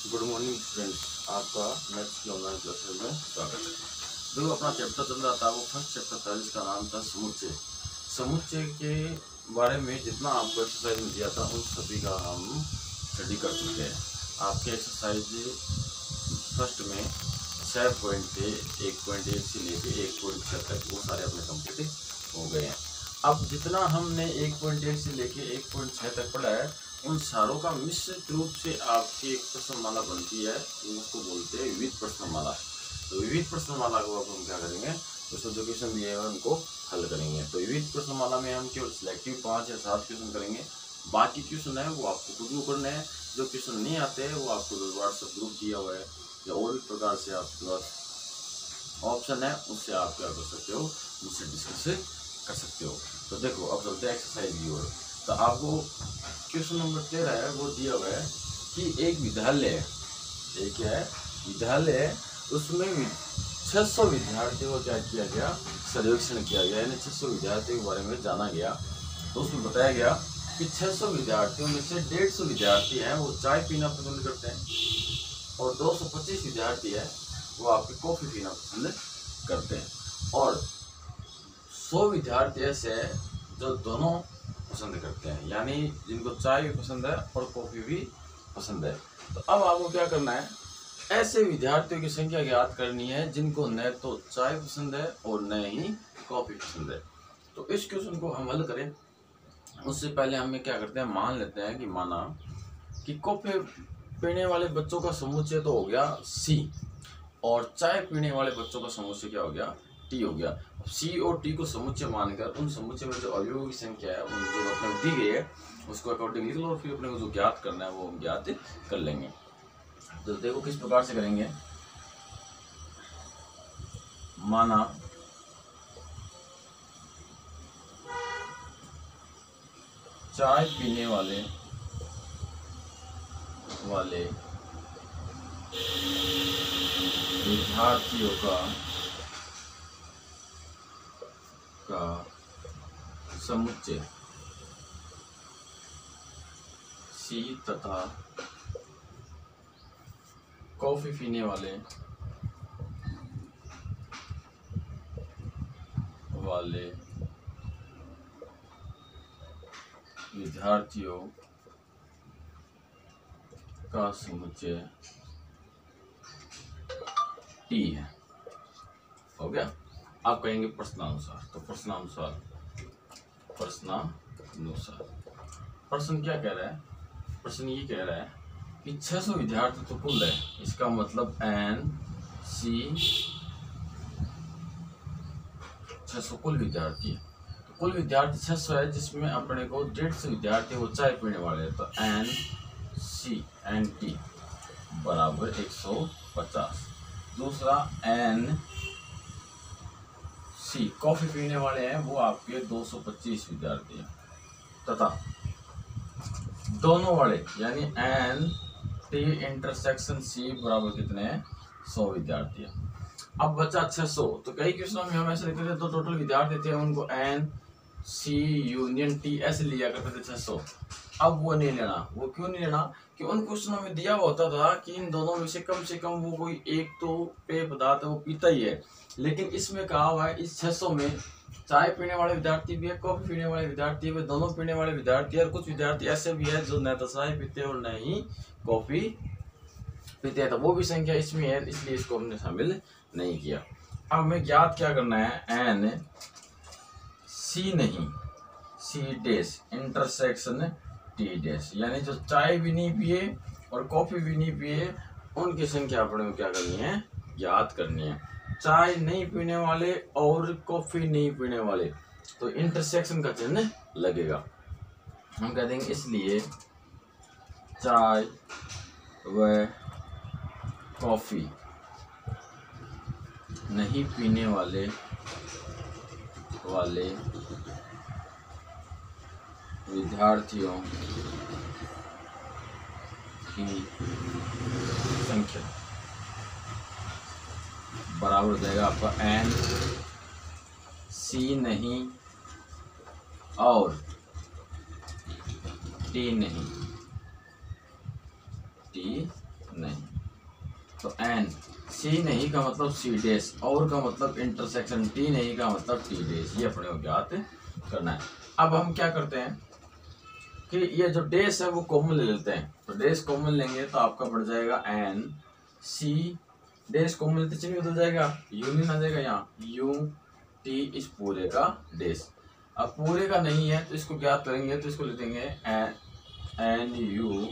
Good morning friends, आपका next online classes में स्वागत है। जो अपना चैप्टर चल रहा था वो फर्स्ट चैप्टर था जिसका नाम था समुच्चय। समुच्चय के बारे में जितना आपको एक्सरसाइज में दिया था उन सभी का हम स्टडी कर चुके हैं। आपके एक्सरसाइज फर्स्ट में 6 पॉइंट थे, 1.1 से लेके 1.6 तक, वो सारे अपने कंप्लीट हो गए हैं। अब जितना हमने 1.1 से लेके 1.6 तक पढ़ा है उन सारों का मिश्रित रूप से आपकी एक प्रश्नमाला बनती है, उसको बोलते हैं विविध प्रश्नमाला। तो विविध प्रश्नमाला को अब हम क्या करेंगे, उसको जो क्वेश्चन दिए हैं उनको हल करेंगे। तो विविध प्रश्नमाला में हम केवल सिलेक्टिव 5 या 7 क्वेश्चन करेंगे। बाकी क्वेश्चन है वो आपको खुद को करने हैं। जो क्वेश्चन नहीं आते हैं वो आपको व्हाट्सएप ग्रुप दिया हुआ है या और भी प्रकार से आपके पास ऑप्शन है, उससे आप क्या कर सकते हो, मुझसे डिस्कस कर सकते हो। तो देखो अब चलते हैं एक्सरसाइज की ओर। तो आपको क्वेश्चन नंबर 13 है, वो दिया हुआ है कि एक विद्यालय है, एक है विद्यालय, उसमें 600 विद्यार्थियों को क्या किया गया, सर्वेक्षण किया गया, यानी 600 विद्यार्थियों के बारे में जाना गया। तो उसमें बताया गया कि 600 विद्यार्थियों में से 150 विद्यार्थी हैं वो चाय पीना पसंद करते हैं और 225 विद्यार्थी है वो आपकी कॉफ़ी पीना पसंद करते हैं और 100 विद्यार्थी ऐसे हैं जो दोनों पसंद करते हैं, यानी जिनको चाय भी पसंद है और कॉफ़ी भी पसंद है। तो अब आपको क्या करना है, ऐसे विद्यार्थियों की संख्या ज्ञात करनी है जिनको न तो चाय पसंद है और न ही कॉफ़ी पसंद है। तो इस क्वेश्चन को हम हल करें उससे पहले हमें क्या करते हैं, मान लेते हैं कि माना कि कॉफ़ी पीने वाले बच्चों का समुच्चय तो हो गया C और चाय पीने वाले बच्चों का समुच्चय क्या हो गया, T हो गया। C और T को समुच्चय मानकर उन समुच्चय में जो अवयवों की संख्या है उन जो अपने को दी गई है उसको अकॉर्डिंग लिख लो और फिर अपने को जो ज्ञात करना है वो हम ज्ञात कर लेंगे। तो देखो किस प्रकार से करेंगे। माना चाय पीने वाले विद्यार्थियों का समुच्चय C तथा कॉफी पीने वाले विद्यार्थियों का समुच्चय T है। हो गया। आप कहेंगे प्रश्नानुसार, तो प्रश्नानुसार प्रश्न क्या कह रहा है, प्रश्न ये कह रहा है कि 600 विद्यार्थी तो कुल है, इसका मतलब NC 600 कुल विद्यार्थी है। तो कुल विद्यार्थी 600 है जिसमें अपने को 150 विद्यार्थी वो चाय पीने वाले हैं। तो NT बराबर 150। दूसरा NC कॉफी पीने वाले हैं वो आपके 225 विद्यार्थी हैं तथा दोनों वाले यानी NT इंटरसेक्शन C बराबर कितने हैं, 100 विद्यार्थी हैं। अब बचा 600। तो कई क्वेश्चनों में हम ऐसे लिखते थे, तो टोटल विद्यार्थी थे उनको NC यूनियन T ऐसे लिया करते थे 600। अब वो नहीं लेना। वो क्यों नहीं लेना कि उन क्वेश्चनों में दिया होता था कि इन दोनों में से कम वो कोई एक तो पेय पदार्थ वो पीता ही है, लेकिन इसमें कहा हुआ है इस 600 में चाय पीने वाले विद्यार्थी भी है, कॉफी पीने वाले विद्यार्थी भी, दोनों पीने वाले विद्यार्थी है और कुछ विद्यार्थी ऐसे भी है जो न तो चाय पीते और न ही कॉफी पीते हैं। तो वो भी संख्या इसमें है, इसलिए इसको हमने शामिल नहीं किया। अब हमें ज्ञात क्या करना है, NC नहीं C dash intersection T dash, यानी जो चाय भी नहीं पिए और कॉफी भी नहीं पिए उनकी संख्या अपने को क्या करनी है, ज्ञात करनी है। चाय नहीं पीने वाले और कॉफी नहीं पीने वाले, तो इंटरसेक्शन का चिन्ह लगेगा। हम कह देंगे इसलिए चाय व कॉफी नहीं पीने वाले विद्यार्थियों की संख्या बराबर हो जाएगा आपका NC नहीं और T नहीं नहीं। तो एन सी नहीं का मतलब सी डैश, और का मतलब इंटरसेक्शन टी नहीं का मतलब टी डैश, ये अपने को ज्ञात करना है। अब हम क्या करते हैं कि ये जो डैश है वो कॉमन ले लेते हैं। तो डैश कॉमन लेंगे तो आपका बढ़ जाएगा एन सी, डैश कॉमन लेते चिन्ह बदल जाएगा, यूनियन आ जाएगा यहाँ यू टी इस पूरे का डैश। अब पूरे का नहीं है तो इसको ज्ञात करेंगे तो इसको लिख देंगे N U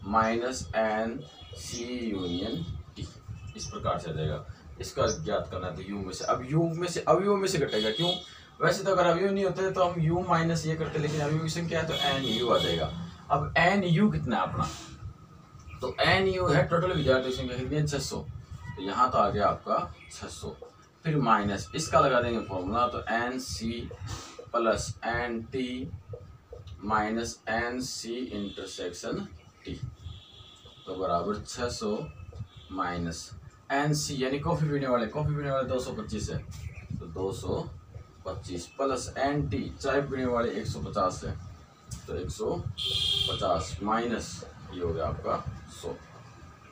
minus N C union T, इस प्रकार से आ जाएगा। इसका ज्ञात करना है तो यू में से, अब यू में से अवयव में से घटेगा, क्यों? वैसे तो अगर अवयव नहीं होते तो हम यू माइनस ये करते, लेकिन अवयव की संख्या है तो एन यू आ जाएगा। अब एन यू कितना है अपना, तो एन यू है टोटल विद्यार्थी संख्या कितनी है 600, तो यहाँ तो आ गया आपका 600, फिर माइनस इसका लगा देंगे फॉर्मूला, तो N C plus N T minus N C intersection T, तो बराबर 600 माइनस एन सी यानी कॉफी पीने वाले 225 है तो 225 प्लस एन टी चाय पीने वाले 150 है तो 150 माइनस ये हो गया आपका 100,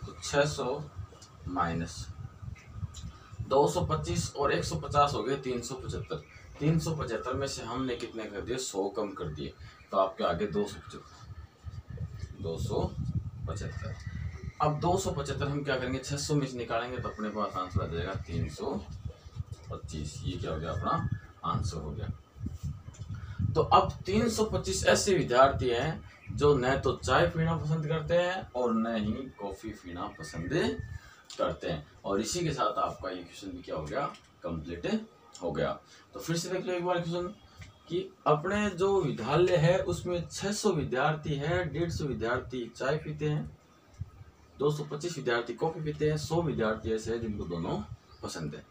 तो 600 माइनस 225 और 150 हो गए 375। 375 में से हमने कितने कर दिए 100 कम कर दिए, तो आपके आगे 275। अब 275 हम क्या करेंगे 600 में से निकालेंगे तो अपने पास आंसर आ जाएगा 325। ये क्या हो गया अपना आंसर हो गया। तो अब 325 ऐसे विद्यार्थी हैं जो न तो चाय पीना पसंद करते हैं और न ही कॉफी पीना पसंद करते हैं, और इसी के साथ आपका ये क्वेश्चन भी क्या हो गया कंप्लीट हो गया। तो फिर से देख लो एक बार क्वेश्चन कि अपने जो विद्यालय है उसमें 600 विद्यार्थी है, 150 विद्यार्थी चाय पीते हैं, 225 विद्यार्थी कॉफी पीते हैं, 100 विद्यार्थी ऐसे हैं जिनको दोनों पसंद है।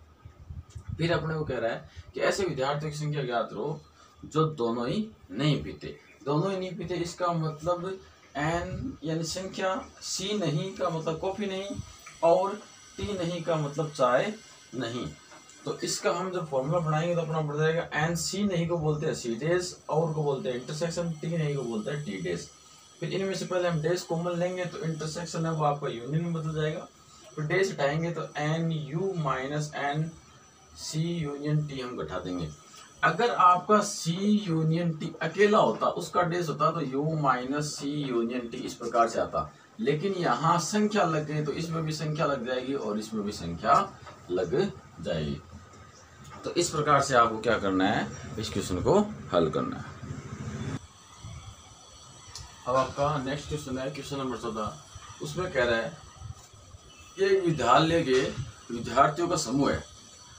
फिर अपने को कह रहा है कि ऐसे विद्यार्थियों की संख्या ज्ञात करो जो दोनों ही नहीं पीते। इसका मतलब एन यानी संख्या, सी नहीं का मतलब कॉफी नहीं, और टी नहीं का मतलब चाय नहीं। तो इसका हम जब फॉर्मूला बनाएंगे तो अपना बढ़ जाएगा एन सी नहीं को बोलते हैं सी डैश, और को बोलते हैं इंटरसेक्शन, टी नहीं को बोलते हैं टी डैश। फिर इनमें से पहले हम डैश कॉमन लेंगे तो इंटरसेक्शन है वो आपका यूनियन में बदल जाएगा, फिर डैश हटाएंगे तो N U minus N C union T हम घटा देंगे। अगर आपका सी यूनियन टी अकेला होता उसका डैश होता तो U minus C union T इस प्रकार से आता, लेकिन यहाँ संख्या लग गई तो इसमें भी संख्या लग जाएगी और इसमें भी संख्या लग जाएगी। तो इस प्रकार से आपको क्या करना है इस क्वेश्चन को हल करना है। अब आपका नेक्स्ट क्वेश्चन है क्वेश्चन नंबर 14। उसमें कह रहा है कि विद्यालय के विद्यार्थियों का समूह है।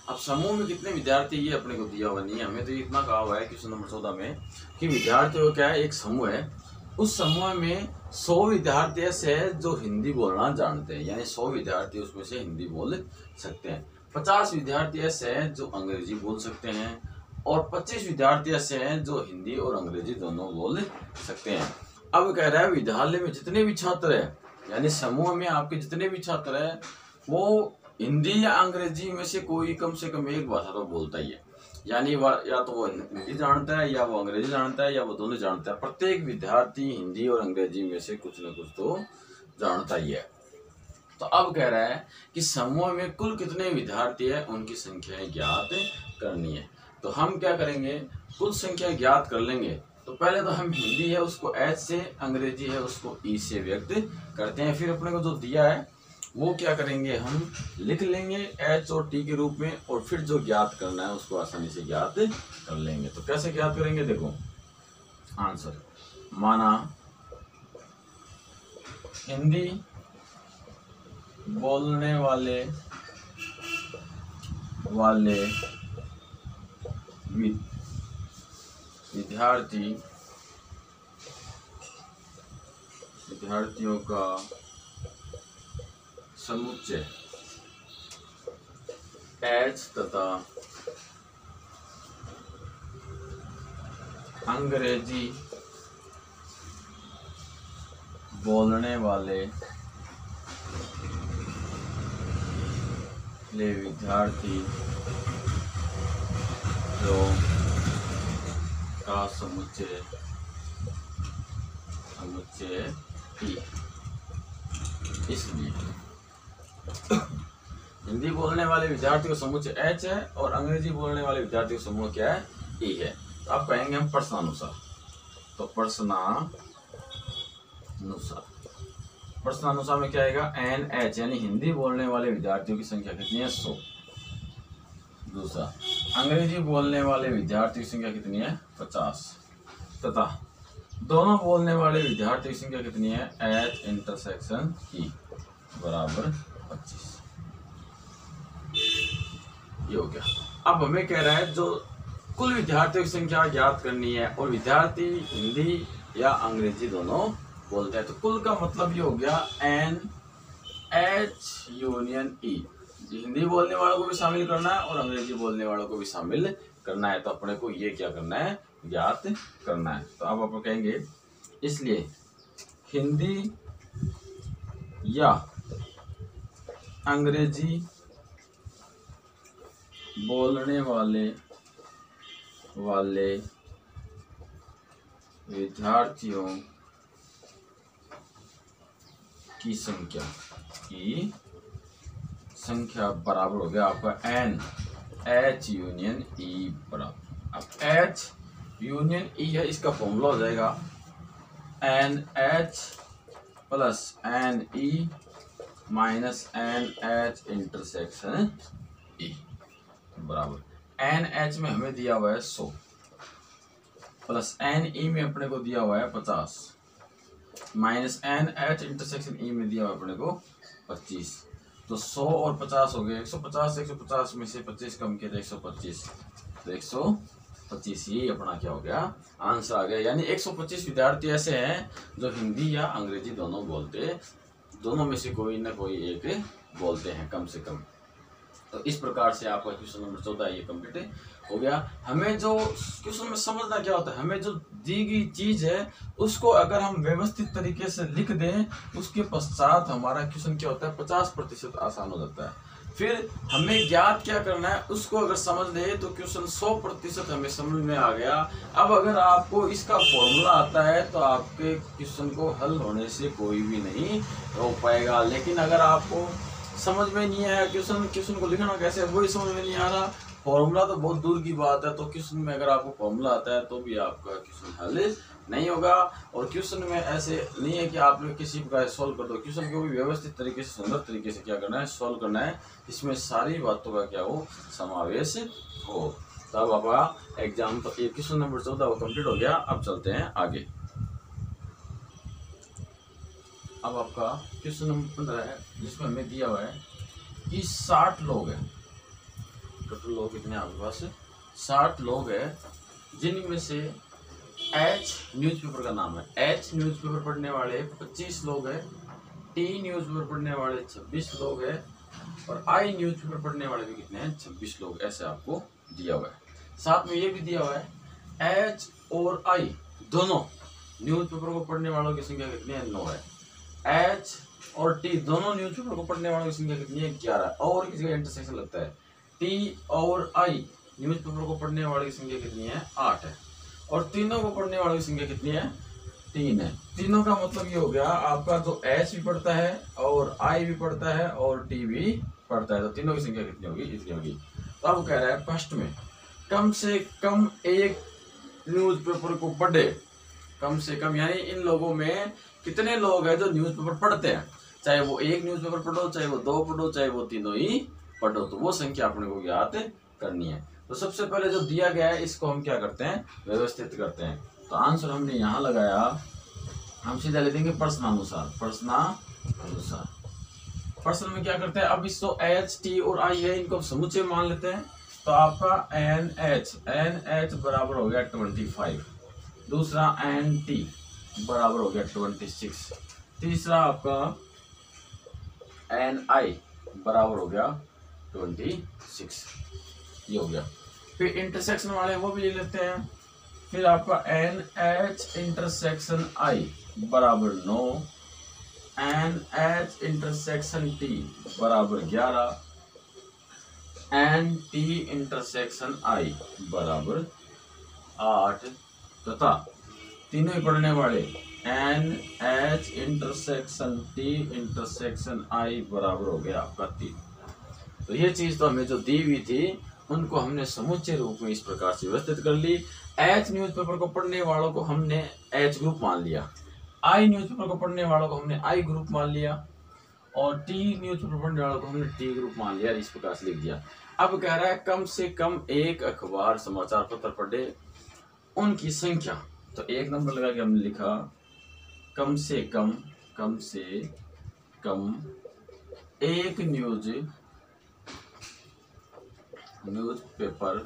अब समूह में कितने विद्यार्थी ये अपने को दिया हुआ नहीं है, हमें तो इतना कहा हुआ है क्वेश्चन नंबर 14 में कि विद्यार्थियों का क्या है एक समूह है, उस समूह में 100 विद्यार्थी ऐसे हैं जो हिंदी बोलना जानते हैं, यानी 100 विद्यार्थी उसमें से हिंदी बोल सकते हैं, 50 विद्यार्थी ऐसे हैं जो अंग्रेजी बोल सकते हैं, और 25 विद्यार्थी ऐसे हैं जो हिंदी और अंग्रेजी दोनों बोल सकते हैं। अब कह रहा है विद्यालय में जितने भी छात्र हैं, यानी समूह में आपके जितने भी छात्र हैं वो हिंदी या अंग्रेजी में से कोई कम से कम एक भाषा तो बोलता ही है, यानी या तो वो हिंदी जानता है या वो अंग्रेजी जानता है या वो दोनों जानता है। प्रत्येक विद्यार्थी हिंदी और अंग्रेजी में से कुछ न कुछ तो जानता ही है। तो अब कह रहा है कि समूह में कुल कितने विद्यार्थी है उनकी संख्या ज्ञात करनी है। तो हम क्या करेंगे कुल संख्या ज्ञात कर लेंगे। तो पहले तो हम हिंदी है उसको एच से, अंग्रेजी है उसको ई से व्यक्त करते हैं, फिर अपने को जो दिया है वो क्या करेंगे हम लिख लेंगे एच और टी के रूप में, और फिर जो ज्ञात करना है उसको आसानी से ज्ञात कर लेंगे। तो कैसे ज्ञात करेंगे देखो आंसर, माना हिंदी बोलने वाले विद्यार्थियों का समुच्चय एच तथा अंग्रेजी बोलने वाले विद्यार्थी का समुच्चय टी। इसलिए हिंदी बोलने वाले विद्यार्थियों का समूह H है और अंग्रेजी बोलने वाले विद्यार्थियों का समूह क्या है, E है। तो आप कहेंगे हम प्रश्नानुसार, तो प्रश्नानुसार में क्या आएगा, NH, यानी हिंदी बोलने वाले विद्यार्थियों की संख्या कितनी है, 100। दूसरा, अंग्रेजी बोलने वाले विद्यार्थियों की संख्या कितनी है, 50। तथा दोनों बोलने वाले विद्यार्थियों की संख्या कितनी है, H इंटरसेक्शन E बराबर 25। ये हो गया। अब हमें कह रहा है जो कुल विद्यार्थियों की संख्या ज्ञात करनी है और विद्यार्थी हिंदी या अंग्रेजी दोनों बोलते हैं, तो कुल का मतलब ये हो गया NH यूनियन E। हिंदी बोलने वालों को भी शामिल करना है और अंग्रेजी बोलने वालों को भी शामिल करना है, तो अपने को ये क्या करना है, ज्ञात करना है। तो अब आप कहेंगे इसलिए हिंदी या अंग्रेजी बोलने वाले विद्यार्थियों की संख्या बराबर हो गया आपका NH यूनियन E बराबर। अब H यूनियन E है, इसका फॉर्मूला हो जाएगा NH plus NE minus NH intersection E बराबर NH में हमें दिया हुआ है 100 प्लस NE में अपने को दिया हुआ है 50 माइनस NH इंटरसेक्शन E में दिया हुआ है अपने को 25। तो 100 और 50 हो गए 150। 150 में से 25 कम किया तो 125, तो 125 ही अपना क्या हो गया, आंसर आ गया। यानी 125 विद्यार्थी ऐसे हैं जो हिंदी या अंग्रेजी दोनों बोलते, दोनों में से कोई ना कोई एक बोलते हैं कम से कम। तो इस प्रकार से आपका क्वेश्चन नंबर 14 ये कंप्लीट हो गया। हमें जो क्वेश्चन में समझना क्या होता है, हमें जो दी गई चीज है उसको अगर हम व्यवस्थित तरीके से लिख दें, उसके पश्चात हमारा क्वेश्चन क्या होता है, 50% आसान हो जाता है। फिर हमें ज्ञात क्या करना है, उसको अगर समझ ले तो क्वेश्चन 100% हमें समझ में आ गया। अब अगर आपको इसका फॉर्मूला आता है तो आपके क्वेश्चन को हल होने से कोई भी नहीं रोक पाएगा। लेकिन अगर आपको समझ में नहीं आया क्वेश्चन को लिखना कैसे, वही समझ में नहीं आ रहा, फॉर्मूला तो बहुत दूर की बात है, तो क्वेश्चन में अगर आपको फॉर्मूला आता है तो भी आपका क्वेश्चन हल नहीं होगा। और क्वेश्चन में ऐसे नहीं है कि आप लोग किसी प्रकार सोल्व कर दो, क्वेश्चन को भी व्यवस्थित तरीके से, सुंदर तरीके से क्या करना है, सोल्व करना है। इसमें सारी बातों का क्या हो, समावेश हो। तब आपका एग्जाम तो क्वेश्चन नंबर 14 वो कंप्लीट हो गया। अब चलते हैं आगे। अब आपका क्वेश्चन नंबर 15 है, जिसमें हमें दिया हुआ है कि 60 लोग हैं, टोटल लोग कितने आपके पास, 60 लोग हैं, जिनमें से H न्यूज़पेपर का नाम है, H न्यूज़पेपर पढ़ने वाले 25 लोग हैं, T न्यूज़पेपर पढ़ने वाले 26 लोग हैं और I न्यूज़पेपर पढ़ने वाले भी कितने हैं, 26 लोग, ऐसे आपको दिया हुआ है। साथ में ये भी दिया हुआ है H और I दोनों न्यूज़पेपर को पढ़ने वालों की संख्या कितनी है, 9 है। H और T दोनों न्यूज़पेपर को पढ़ने वालों की संख्या कितनी है, 11। और किसी का इंटरसेक्शन लगता है, T और I न्यूज़पेपर को पढ़ने वालों की संख्या कितनी है, 8 है। और तीनों को पढ़ने वालों की संख्या कितनी है, 3 है। तीनों का मतलब ये हो गया आपका जो H भी पढ़ता है और I भी पढ़ता है और T भी पढ़ता है, तो तीनों की संख्या कितनी होगी, इतनी होगी। तो अब कह रहा है फर्स्ट में कम से कम एक न्यूज़पेपर को पढ़े, कम से कम यानी इन लोगों में कितने लोग हैं जो न्यूज़पेपर पढ़ते हैं, चाहे वो एक न्यूज़पेपर पढ़ो, चाहे वो 2 पढ़ो, चाहे वो तीनों ही पढ़ो, तो वो संख्या अपने को ज्ञात करनी है। तो सबसे पहले जो दिया गया है इसको हम क्या करते हैं, व्यवस्थित करते हैं। तो आंसर हमने यहाँ लगाया, हम सीधा ले देंगे प्रश्नानुसार। प्रश्न में क्या करते हैं, अब इसको H T और I है, इनको समुच्चय मान लेते हैं। तो आपका NH बराबर हो गया 25, दूसरा NT बराबर हो गया 26, तीसरा आपका NI बराबर हो गया 26, ये हो गया। फिर इंटरसेक्शन वाले वो भी ले लेते हैं। फिर आपका NH इंटरसेक्शन I बराबर 9, NH इंटरसेक्शन T बराबर 11, NT इंटरसेक्शन I बराबर 8 तथा तीनों ही पढ़ने वाले N H intersection T intersection I बराबर हो गया आपका 3। तो ये चीज तो हमें जो दी हुई थी उनको हमने समुच्चय रूप में इस प्रकार से व्यवस्थित कर ली। एच न्यूज़पेपर को पढ़ने वालों को हमने एच ग्रुप मान लिया, आई न्यूज़पेपर को पढ़ने वालों को हमने आई ग्रुप मान लिया, और टी न्यूज़पेपर पढ़ने वालों को हमने टी ग्रुप मान लिया, इस प्रकार से लिख दिया। अब कह रहा है कम से कम एक अखबार समाचार पत्र पढ़े उनकी संख्या। तो एक नंबर लगा के हमने लिखा कम से कम एक न्यूज़पेपर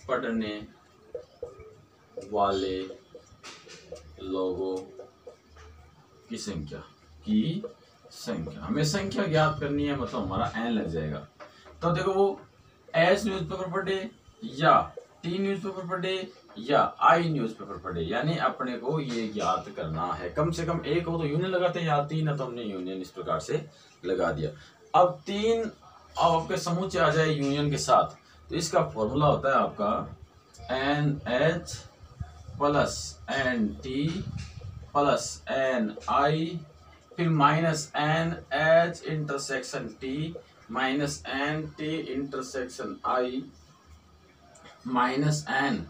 पढ़ने वाले लोगों की संख्या हमें संख्या ज्ञात करनी है, मतलब हमारा एन लग जाएगा। तो देखो वो एच न्यूज़पेपर पढ़े या टी न्यूज़पेपर पढ़े या आई न्यूज़पेपर पढ़े, यानी अपने को ये ज्ञात करना है। कम से कम एक हो तो यूनियन लगाते हैं, या 3 है तो हमने यूनियन इस प्रकार से लगा दिया। अब 3 आपके समूचे आ जाए यूनियन के साथ, तो इसका फॉर्मूला होता है आपका N H plus N T plus N I, फिर minus N H intersection T minus N T intersection I minus N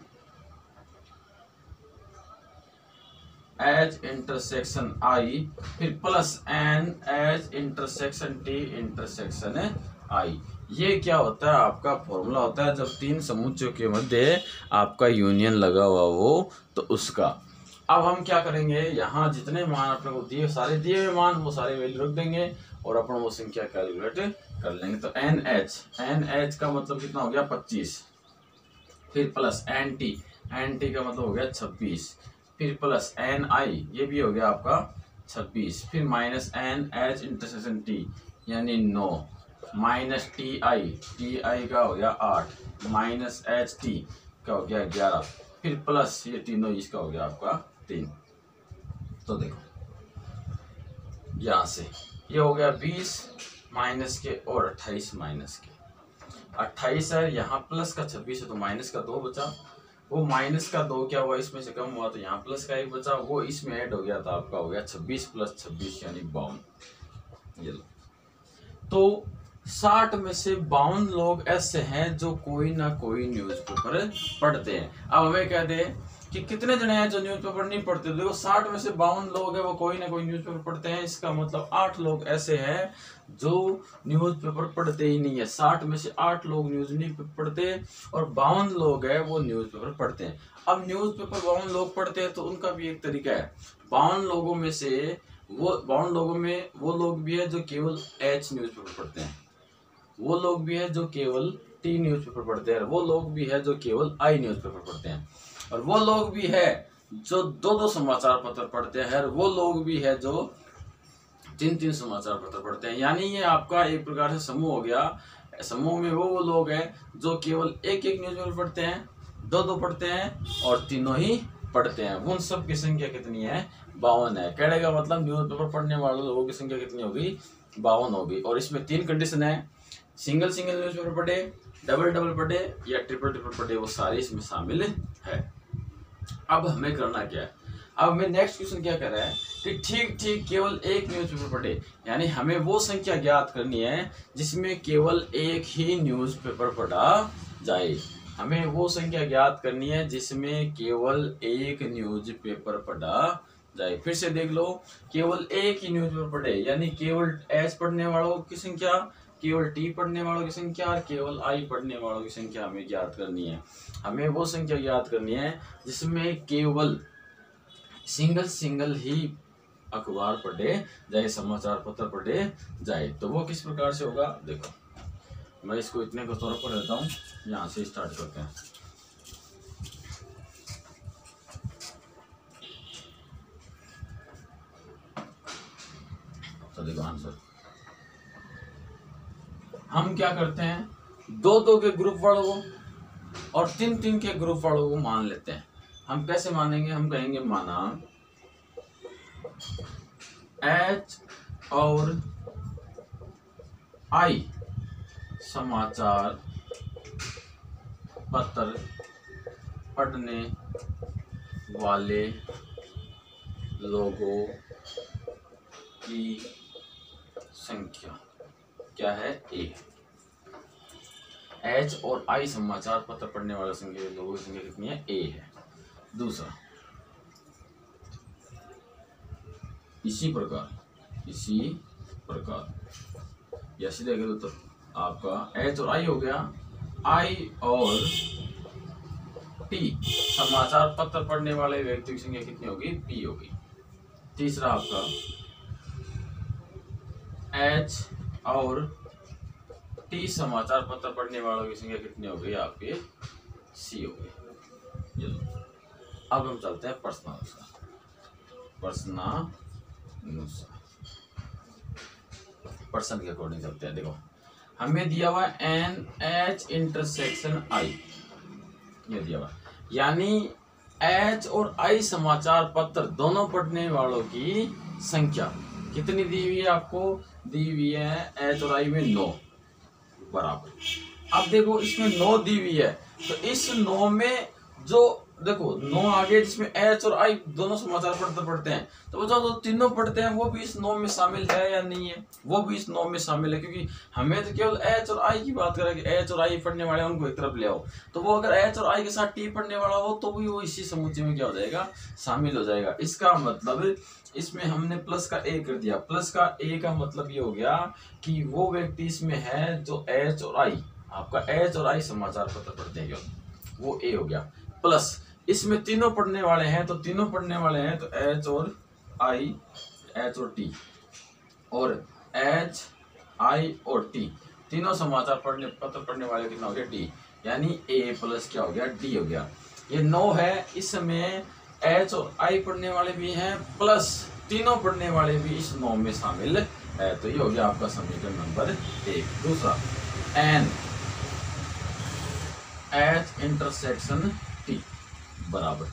H intersection I, फिर plus N H intersection T intersection I. ये क्या होता है आपका फॉर्मूला होता है जब 3 समुच्चयों के मध्य आपका यूनियन लगा हुआ हो तो उसका। अब हम क्या करेंगे, यहाँ जितने मान अपने को दिए, सारे दिए हुए मान वो सारे वैल्यू रख देंगे और अपन वो संख्या कैलकुलेट कर लेंगे। तो एन एच का मतलब कितना हो गया 25, फिर प्लस एन टी का मतलब हो गया 26, फिर प्लस एन आई ये भी हो गया आपका 26, फिर minus N H intersection T यानी 9, माइनस टी आई का हो गया 8, माइनस एच टी का हो गया 11, फिर प्लस ये तीनों इसका हो गया आपका 3। तो देखो यहाँ से ये हो गया 20 माइनस के और 28 माइनस के। 28 है, यहाँ प्लस का 26 है तो माइनस का 2 बचा, वो माइनस का 2 क्या हुआ इसमें से कम हुआ तो यहाँ प्लस का 1 बचा, वो इसमें ऐड हो गया था आपका हो गया 26 प्लस 26 यानी 52। ये लो, तो 60 में से 52 लोग ऐसे हैं जो कोई ना कोई न्यूज़पेपर पढ़ते हैं। अब हमें कहते हैं कि कितने जने हैं जो न्यूज़पेपर नहीं पढ़ते। देखो 60 में से 52 लोग हैं वो कोई ना कोई न्यूज़पेपर पढ़ते हैं, इसका मतलब 8 लोग ऐसे हैं जो न्यूज़पेपर पढ़ते ही नहीं है। 60 में से 8 लोग न्यूज़ नहीं पढ़ते और 52 लोग हैं वो न्यूज़पेपर पढ़ते हैं। अब न्यूज़पेपर 52 लोग पढ़ते हैं तो उनका भी एक तरीका है। 52 लोगों में से वो 52 लोगों में वो लोग भी है जो केवल एच न्यूज़पेपर पढ़ते हैं, वो लोग भी है जो केवल टी न्यूज़पेपर पढ़ते हैं, वो लोग भी है जो केवल आई न्यूज़पेपर पढ़ते हैं, और वो लोग भी है जो 2-2 समाचार पत्र पढ़ते हैं, वो लोग भी है जो 3-3 समाचार पत्र पढ़ते हैं। यानी ये आपका एक प्रकार से समूह हो गया। समूह में वो लोग हैं जो केवल 1-1 न्यूज़पेपर पढ़ते हैं, 2-2 पढ़ते हैं और तीनों ही पढ़ते हैं। उन सब की संख्या कितनी है 52 है। कहने का मतलब न्यूज़पेपर पढ़ने वाले लोगों की संख्या कितनी होगी 52 होगी। और इसमें 3 कंडीशन है, सिंगल न्यूज़पेपर पढ़े, डबल पढ़े या ट्रिपल पढ़े, वो सारे इसमें शामिल है। अब हमें करना क्या है, अब हमें नेक्स्ट क्वेश्चन क्या कर रहा है कि ठीक केवल एक न्यूज़पेपर पढ़े, यानी हमें वो संख्या ज्ञात करनी है जिसमें केवल एक ही न्यूज़पेपर पढ़ा जाए। हमें वो संख्या ज्ञात करनी है जिसमें केवल एक न्यूज़पेपर पढ़ा जाए। फिर से देख लो, केवल एक ही न्यूज़पेपर पढ़े यानी केवल एच पढ़ने वालों की संख्या, केवल टी पढ़ने वालों की संख्या और केवल आई पढ़ने वालों की संख्या हमें ज्ञात करनी है। हमें वो संख्या ज्ञात करनी है जिसमें केवल सिंगल ही अखबार पढ़े जाए, समाचार पत्र पढ़े जाए। तो वो किस प्रकार से होगा, देखो मैं इसको इतने को तौर पर लेता हूँ, यहाँ से स्टार्ट करते हैं। तो देखो आंसर हम क्या करते हैं, 2-2 के ग्रुप वालों को और 3-3 के ग्रुप वालों को मान लेते हैं। हम कैसे मानेंगे, हम कहेंगे माना एच और आई समाचार पत्र पढ़ने वाले लोगों की संख्या क्या है? ए। एच और आई समाचार पत्र पढ़ने वाला संख्या लोगों की संख्या कितनी है? ए है। दूसरा, इसी प्रकार या सीधे करो तो आपका एच और आई हो गया, आई और टी समाचार पत्र पढ़ने वाले व्यक्ति की संख्या कितनी होगी? पी होगी। तीसरा आपका एच और टी समाचार पत्र पढ़ने वालों की संख्या कितनी हो गई? आपके सी हो गई। अब हम चलते हैं प्रश्नानुसार। प्रश्न के अकॉर्डिंग चलते हैं। देखो हमें दिया हुआ एन एच इंटरसेक्शन आई, ये दिया हुआ, यानी एच और आई समाचार पत्र दोनों पढ़ने वालों की संख्या कितनी दी हुई है? आपको दी हुई है एच और आई में 9 बराबर। अब देखो इसमें 9 दी हुई है, तो इस 9 में जो देखो 9 आगे जिसमें एच और आई दोनों समाचार पत्र पढ़ते हैं, तो वो जो तीनों पढ़ते हैं वो भी इस 9 में शामिल है या नहीं है? वो भी इस 9 में शामिल है, क्योंकि हमें तो केवल एच और आई की बात करें कि एच और आई पढ़ने वाले उनको एक तरफ ले आओ, तो वो अगर एच और आई के साथ टी पढ़ने वाला हो तो भी वो इसी समुच्चय में क्या हो जाएगा? शामिल हो जाएगा। इसका मतलब इसमें हमने प्लस का ए कर दिया। प्लस का ए का मतलब ये हो गया कि वो व्यक्ति इसमें है जो एच और आई, आपका एच और आई समाचार पत्र पढ़ते हैं, वो ए हो गया। प्लस इसमें तीनों पढ़ने वाले हैं, तो तीनों पढ़ने वाले हैं तो एच और आई, एच और टी, और एच आई और टी तीनों समाचार पत्र पढ़ने वाले कितना हो गया? डी, यानी ए प्लस क्या हो गया? डी हो गया। ये 9 है, इसमें एच और आई पढ़ने वाले भी हैं प्लस तीनों पढ़ने वाले भी इस 9 में शामिल है, तो ये हो गया आपका समीकरण नंबर 1। दूसरा, एन एच इंटरसेक्शन टी बराबर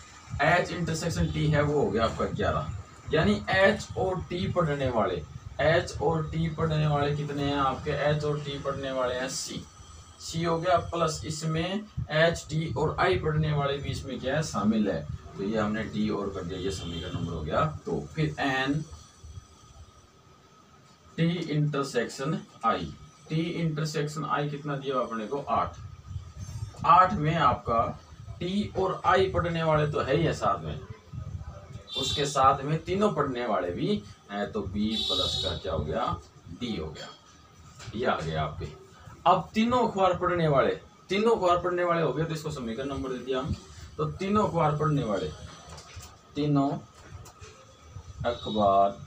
एच इंटरसेक्शन टी है, वो हो गया आपका 11, यानी एच और टी पढ़ने वाले, एच और टी पढ़ने वाले कितने हैं आपके? एच और टी पढ़ने वाले हैं सी हो गया, प्लस इसमें एच टी और आई पढ़ने वाले भी इसमें क्या है? शामिल है, तो ये हमने डी और कर दिया, ये समीकरण नंबर हो गया। तो फिर एन टी इंटरसेक्शन आई, टी इंटरसेक्शन आई कितना दिया अपने को? 8 में आपका टी और आई पढ़ने वाले तो है ही है साथ में, उसके साथ में तीनों पढ़ने वाले भी हैं, तो बी प्लस का क्या हो गया? डी हो गया। ये आ गया आपके। अब तीनों अखबार पढ़ने वाले हो गए, तो इसको समीकरण नंबर दे दिया हम। तो तीनों अखबार पढ़ने वाले, तीनों अखबार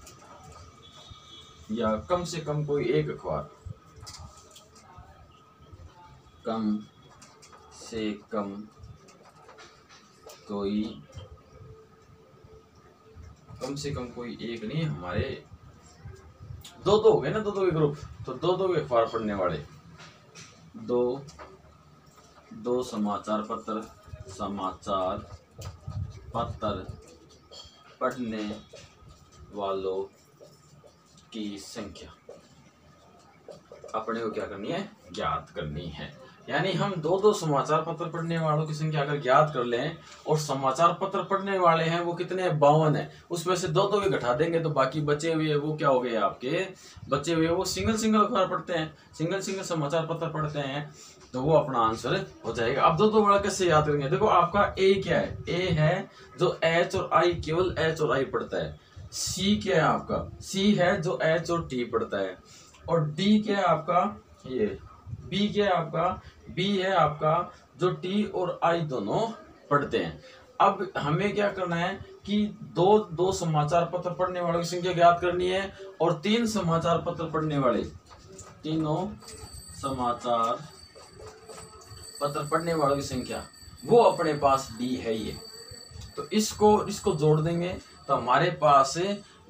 या कम से कम कोई एक अखबार, कम से कम कोई एक नहीं, हमारे दो हो गए ना, दो के ग्रुप, तो दो के अखबार पढ़ने वाले, दो समाचार पत्र पढ़ने वालों की संख्या अपने को क्या करनी है? ज्ञात करनी है। यानी हम दो समाचार पत्र पढ़ने वालों की संख्या अगर ज्ञात कर लें, और समाचार पत्र पढ़ने वाले हैं वो कितने? 52 है, उसमें से दो के घटा देंगे तो बाकी बचे हुए वो क्या हो गए आपके? बचे हुए वो सिंगल अखबार पढ़ते हैं, सिंगल समाचार पत्र पढ़ते हैं, तो वो अपना आंसर हो जाएगा। अब दो वाला कैसे याद करेंगे? देखो आपका ए क्या है? ए है जो एच और आई, केवल एच और आई पढ़ता है। सी क्या है आपका? सी है जो एच और टी पढ़ता है। और डी क्या है आपका? ये बी क्या है आपका? बी है आपका जो टी और आई दोनों पढ़ते हैं। अब हमें क्या करना है कि दो समाचार पत्र पढ़ने वालों की संख्या ज्ञात करनी है, और 3 समाचार पत्र पढ़ने वाले, तीनों समाचार पत्र पढ़ने वालों की संख्या वो अपने पास डी है ये, तो इसको जोड़ देंगे तो हमारे पास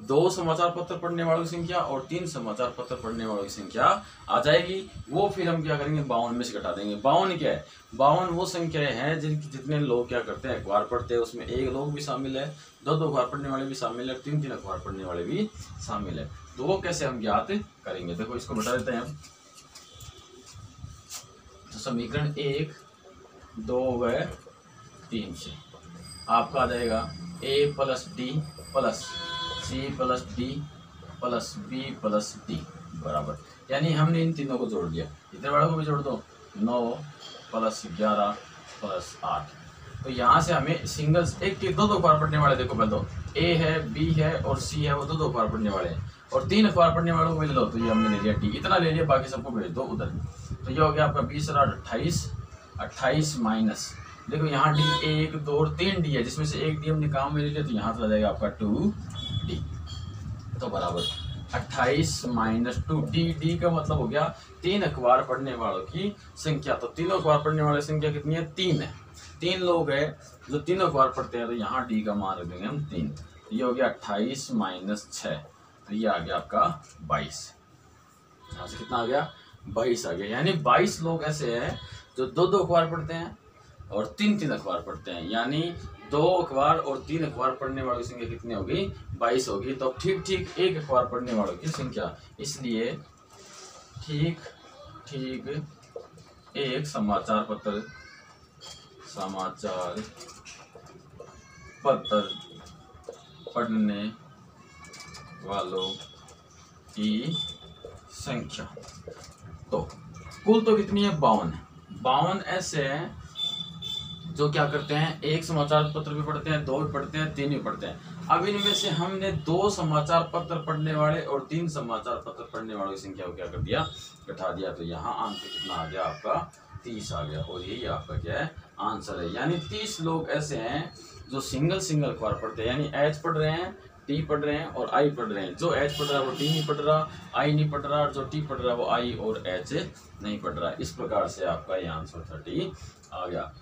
2 समाचार पत्र पढ़ने वालों की संख्या और 3 समाचार पत्र पढ़ने वालों की संख्या आ जाएगी। वो फिर हम क्या करेंगे? 52 में से घटा देंगे। 52 क्या है? 52 वो संख्याएं हैं जितने लोग क्या करते हैं? अखबार पढ़ते हैं, उसमें एक लोग भी शामिल है, 2 अखबार पढ़ने वाले भी शामिल है, 3 अखबार पढ़ने वाले भी शामिल है। तो वो कैसे हम ज्ञात करेंगे? देखो इसको बता देते हैं हम। तो समीकरण 1, 2 व 3 से आपका आ जाएगा a plus D plus C plus D plus B plus D बराबर, यानी हमने इन तीनों को जोड़ दिया। इतने वालों को भी जोड़ दो, 9 प्लस 11 प्लस 8। तो यहाँ से हमें सिंगल्स एक के दो अखबार पढ़ने वाले, देखो पहले तो ए है, बी है और सी है, वो दो अखबार पढ़ने वाले हैं, और 3 अखबार पढ़ने वालों को मिल लो, तो ये हमने ले लिया डी, इतना ले लिया, बाकी सबको भेज दो उधर। तो ये हो गया आपका 20 और 28, 28 माइनस, देखो यहाँ डी 1 2 और 3 डी है, जिसमें से एक डी हमने काम में ले लिया, तो यहाँ चला जाएगा आपका 2 डी। तो बराबर 28 माइनस 2 डी, डी का मतलब हो गया 3 अखबार पढ़ने वालों की संख्या। तो तीनों अखबार पढ़ने वालों की संख्या कितनी है? 3 है। 3 लोग हैं जो तीनों अखबार पढ़ते हैं, तो यहाँ डी का मान रख देंगे हम 3। तो ये हो गया 28 माइनस 6, तो ये आ गया आपका 22। यहाँ से कितना आ गया? 22 आ गया। यानी 22 लोग ऐसे हैं जो 2 अखबार पढ़ते हैं और 3 अखबार पढ़ते हैं, यानी 2 अखबार और 3 अखबार पढ़ने वालों की संख्या कितनी होगी? 22 होगी। तो ठीक ठीक एक अखबार पढ़ने वालों की संख्या, इसलिए ठीक ठीक एक समाचार पत्र पढ़ने वालों की संख्या, तो कुल तो कितनी है? 52 है। 52 ऐसे हैं जो क्या करते हैं, एक समाचार पत्र भी पढ़ते हैं, 2 भी पढ़ते हैं, 3 भी पढ़ते हैं। अब इनमें से हमने 2 समाचार पत्र पढ़ने वाले और 3 समाचार पत्र पढ़ने वालों की संख्या को क्या कर दिया? घटा दिया। तो यहाँ आंसर कितना आ गया आपका? 30 आ गया, और यही आपका क्या है? आंसर है। यानी 30 लोग ऐसे हैं जो सिंगल अखबार पढ़ते हैं, यानी एच पढ़ रहे हैं, टी पढ़ रहे हैं और आई पढ़ रहे हैं। जो एच पढ़ रहा है वो टी नहीं पढ़ रहा, आई नहीं पढ़ रहा, और जो टी पढ़ रहा है वो आई और एच नहीं पढ़ रहा। इस प्रकार से आपका ये आंसर 30 आ गया।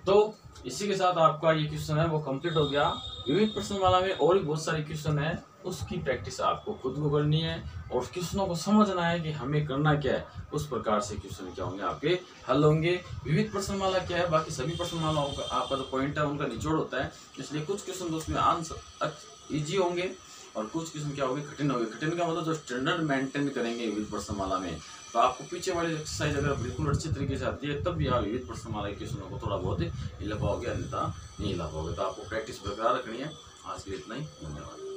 तो इसी के साथ आपका ये क्वेश्चन है वो कंप्लीट हो गया। विविध प्रश्नमाला में और भी बहुत सारे क्वेश्चन है, उसकी प्रैक्टिस आपको खुद को करनी है और क्वेश्चनों को समझना है कि हमें करना क्या है। उस प्रकार से क्वेश्चन क्या होंगे आपके हल होंगे। विविध प्रश्नमाला क्या है? बाकी सभी प्रश्नमालाओं का आपका जो पॉइंट है उनका निचोड़ होता है, इसलिए कुछ क्वेश्चन तो उसमें आंसर ईजी होंगे और कुछ क्वेश्चन क्या होंगे? कठिन होंगे। कठिन का मतलब जो स्टैंडर्ड मेंटेन करेंगे विविध प्रश्नमाला में, तो आपको पीछे वाली एक्सरसाइज अगर बिल्कुल अच्छे तरीके से आती है तब भी आप विविध प्रश्नमाला के क्वेश्चनों को थोड़ा बहुत हिला पाओगे, अन्यथा नहीं हिला पाओगे। तो आपको प्रैक्टिस बरकरार रखनी है। आज के लिए इतना ही, धन्यवाद।